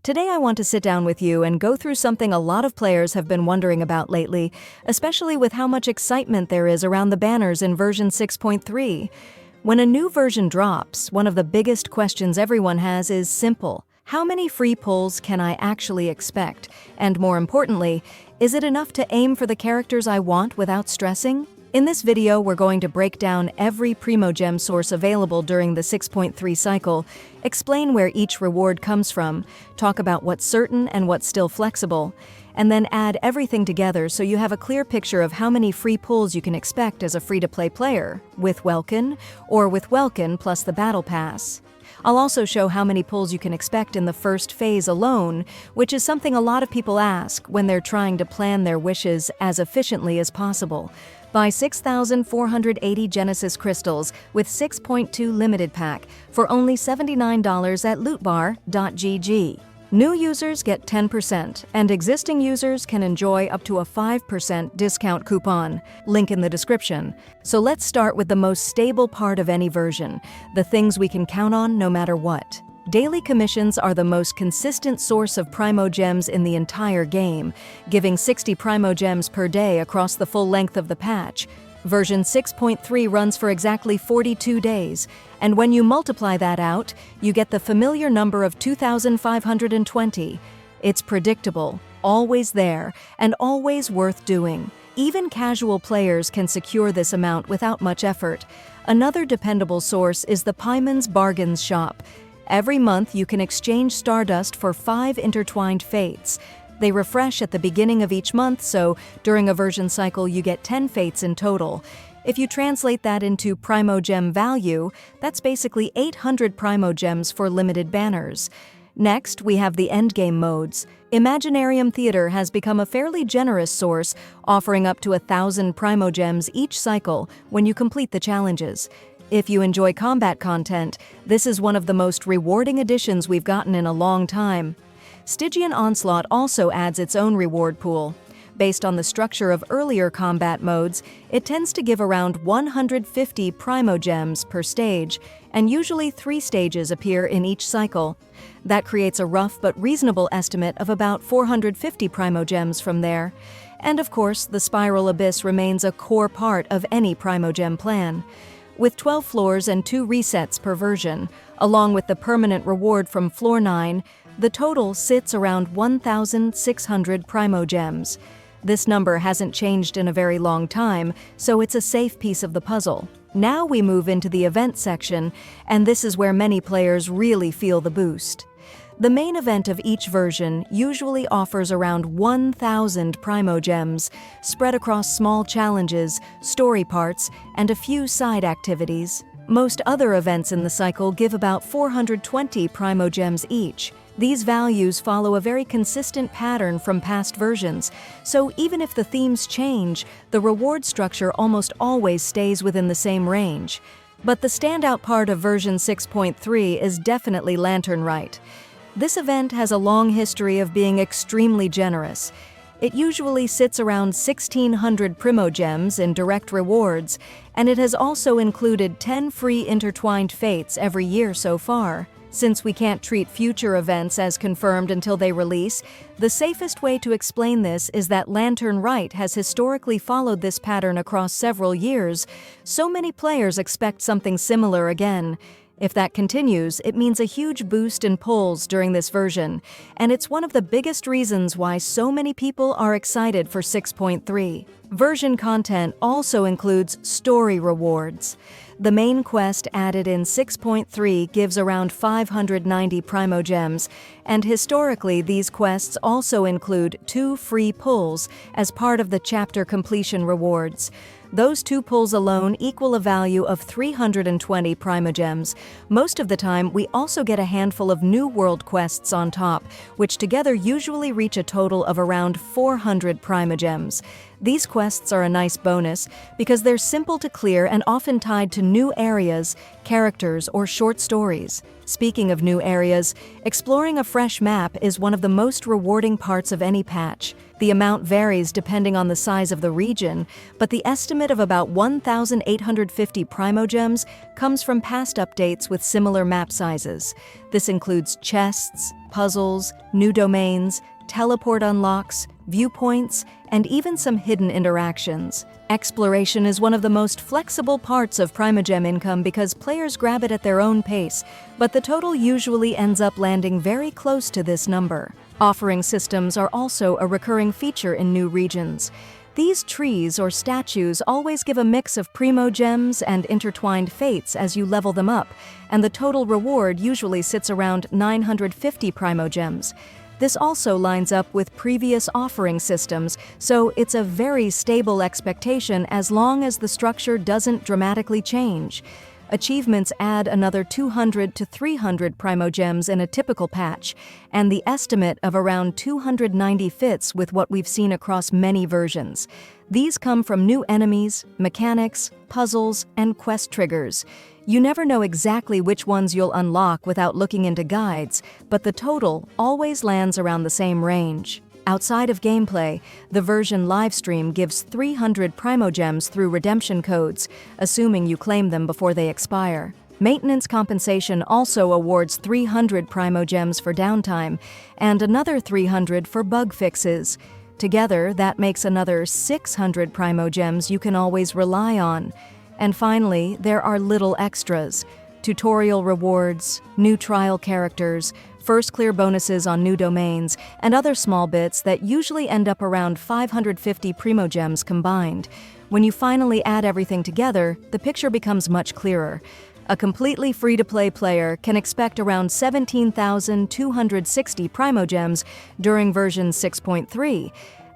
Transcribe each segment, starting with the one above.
Today I want to sit down with you and go through something a lot of players have been wondering about lately, especially with how much excitement there is around the banners in version 6.3. When a new version drops, one of the biggest questions everyone has is simple. How many free pulls can I actually expect? And more importantly, is it enough to aim for the characters I want without stressing? In this video, we're going to break down every Primogem source available during the 6.3 cycle, explain where each reward comes from, talk about what's certain and what's still flexible, and then add everything together so you have a clear picture of how many free pulls you can expect as a free-to-play player, with Welkin, or with Welkin plus the Battle Pass. I'll also show how many pulls you can expect in the first phase alone, which is something a lot of people ask when they're trying to plan their wishes as efficiently as possible. Buy 6,480 Genesis crystals with 6.2 limited pack for only $79 at lootbar.gg. New users get 10%, and existing users can enjoy up to a 5% discount coupon. Link in the description. So let's start with the most stable part of any version, the things we can count on no matter what. Daily commissions are the most consistent source of Primogems in the entire game, giving 60 Primogems per day across the full length of the patch. Version 6.3 runs for exactly 42 days, and when you multiply that out, you get the familiar number of 2,520. It's predictable, always there, and always worth doing. Even casual players can secure this amount without much effort. Another dependable source is the Paimon's Bargains shop. Every month, you can exchange Stardust for 5 intertwined fates. They refresh at the beginning of each month, so during a version cycle, you get 10 fates in total. If you translate that into Primogem value, that's basically 800 Primogems for limited banners. Next, we have the endgame modes. Imaginarium Theater has become a fairly generous source, offering up to 1,000 Primogems each cycle when you complete the challenges. If you enjoy combat content, this is one of the most rewarding additions we've gotten in a long time. Stygian Onslaught also adds its own reward pool. Based on the structure of earlier combat modes, it tends to give around 150 Primogems per stage, and usually 3 stages appear in each cycle. That creates a rough but reasonable estimate of about 450 Primogems from there. And of course, the Spiral Abyss remains a core part of any Primogem plan. With 12 floors and 2 resets per version, along with the permanent reward from Floor 9, the total sits around 1,600 Primogems. This number hasn't changed in a very long time, so it's a safe piece of the puzzle. Now we move into the event section, and this is where many players really feel the boost. The main event of each version usually offers around 1,000 Primogems, spread across small challenges, story parts, and a few side activities. Most other events in the cycle give about 420 Primogems each. These values follow a very consistent pattern from past versions, so even if the themes change, the reward structure almost always stays within the same range. But the standout part of version 6.3 is definitely Lantern Rite. This event has a long history of being extremely generous. It usually sits around 1,600 Primogems in direct rewards, and it has also included 10 free intertwined fates every year so far. Since we can't treat future events as confirmed until they release, the safest way to explain this is that Lantern Rite has historically followed this pattern across several years, so many players expect something similar again. If that continues, it means a huge boost in pulls during this version, and it's one of the biggest reasons why so many people are excited for 6.3. Version content also includes story rewards. The main quest added in 6.3 gives around 590 Primogems, and historically these quests also include 2 free pulls as part of the chapter completion rewards. Those 2 pulls alone equal a value of 320 Primogems. Most of the time, we also get a handful of new world quests on top, which together usually reach a total of around 400 Primogems. These quests are a nice bonus because they're simple to clear and often tied to new areas, characters, or short stories. Speaking of new areas, exploring a fresh map is one of the most rewarding parts of any patch. The amount varies depending on the size of the region, but the estimate of about 1,850 Primogems comes from past updates with similar map sizes. This includes chests, puzzles, new domains, teleport unlocks, viewpoints, and even some hidden interactions. Exploration is one of the most flexible parts of Primogem income because players grab it at their own pace, but the total usually ends up landing very close to this number. Offering systems are also a recurring feature in new regions. These trees or statues always give a mix of Primogems and intertwined fates as you level them up, and the total reward usually sits around 950 Primogems. This also lines up with previous offering systems, so it's a very stable expectation as long as the structure doesn't dramatically change. Achievements add another 200 to 300 Primogems in a typical patch, and the estimate of around 290 fits with what we've seen across many versions. These come from new enemies, mechanics, puzzles, and quest triggers. You never know exactly which ones you'll unlock without looking into guides, but the total always lands around the same range. Outside of gameplay, the version livestream gives 300 Primogems through redemption codes, assuming you claim them before they expire. Maintenance compensation also awards 300 Primogems for downtime, and another 300 for bug fixes. Together, that makes another 600 Primogems you can always rely on. And finally, there are little extras: tutorial rewards, new trial characters, first clear bonuses on new domains, and other small bits that usually end up around 550 Primogems combined. When you finally add everything together, the picture becomes much clearer. A completely free-to-play player can expect around 17,260 Primogems during version 6.3.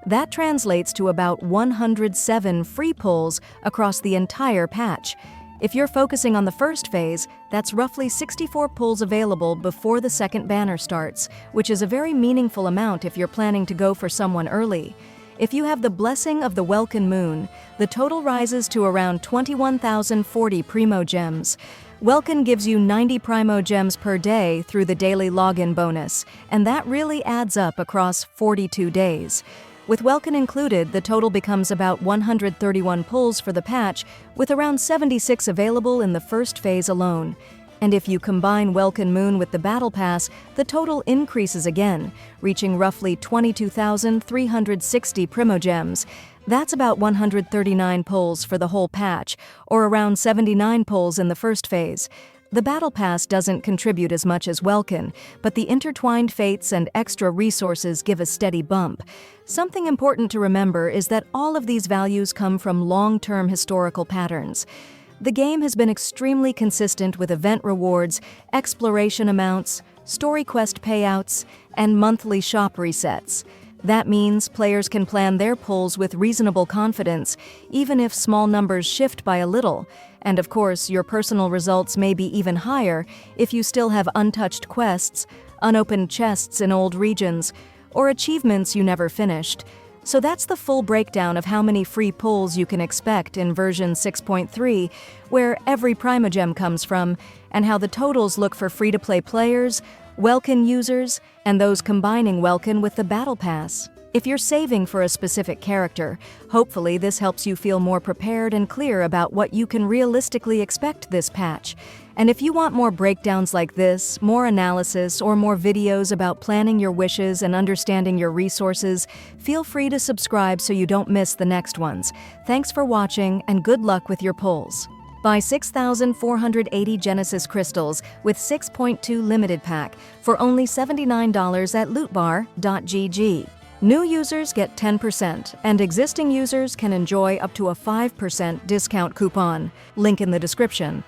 That translates to about 107 free pulls across the entire patch. If you're focusing on the first phase, that's roughly 64 pulls available before the second banner starts, which is a very meaningful amount if you're planning to go for someone early. If you have the blessing of the Welkin Moon, the total rises to around 21,040 Primogems. Welkin gives you 90 Primogems per day through the daily login bonus, and that really adds up across 42 days. With Welkin included, the total becomes about 131 pulls for the patch, with around 76 available in the first phase alone. And if you combine Welkin Moon with the Battle Pass, the total increases again, reaching roughly 22,360 Primogems. That's about 139 pulls for the whole patch, or around 79 pulls in the first phase. The Battle Pass doesn't contribute as much as Welkin, but the intertwined fates and extra resources give a steady bump. Something important to remember is that all of these values come from long-term historical patterns. The game has been extremely consistent with event rewards, exploration amounts, story quest payouts, and monthly shop resets. That means players can plan their pulls with reasonable confidence, even if small numbers shift by a little. And of course, your personal results may be even higher if you still have untouched quests, unopened chests in old regions, or achievements you never finished. So that's the full breakdown of how many free pulls you can expect in version 6.3, where every Primogem comes from, and how the totals look for free-to-play players, Welkin users, and those combining Welkin with the Battle Pass. If you're saving for a specific character, hopefully this helps you feel more prepared and clear about what you can realistically expect this patch. And if you want more breakdowns like this, more analysis, or more videos about planning your wishes and understanding your resources, feel free to subscribe so you don't miss the next ones. Thanks for watching, and good luck with your pulls. Buy 6,480 Genesis crystals with 6.2 limited pack for only $79 at lootbar.gg. New users get 10%, and existing users can enjoy up to a 5% discount coupon. Link in the description.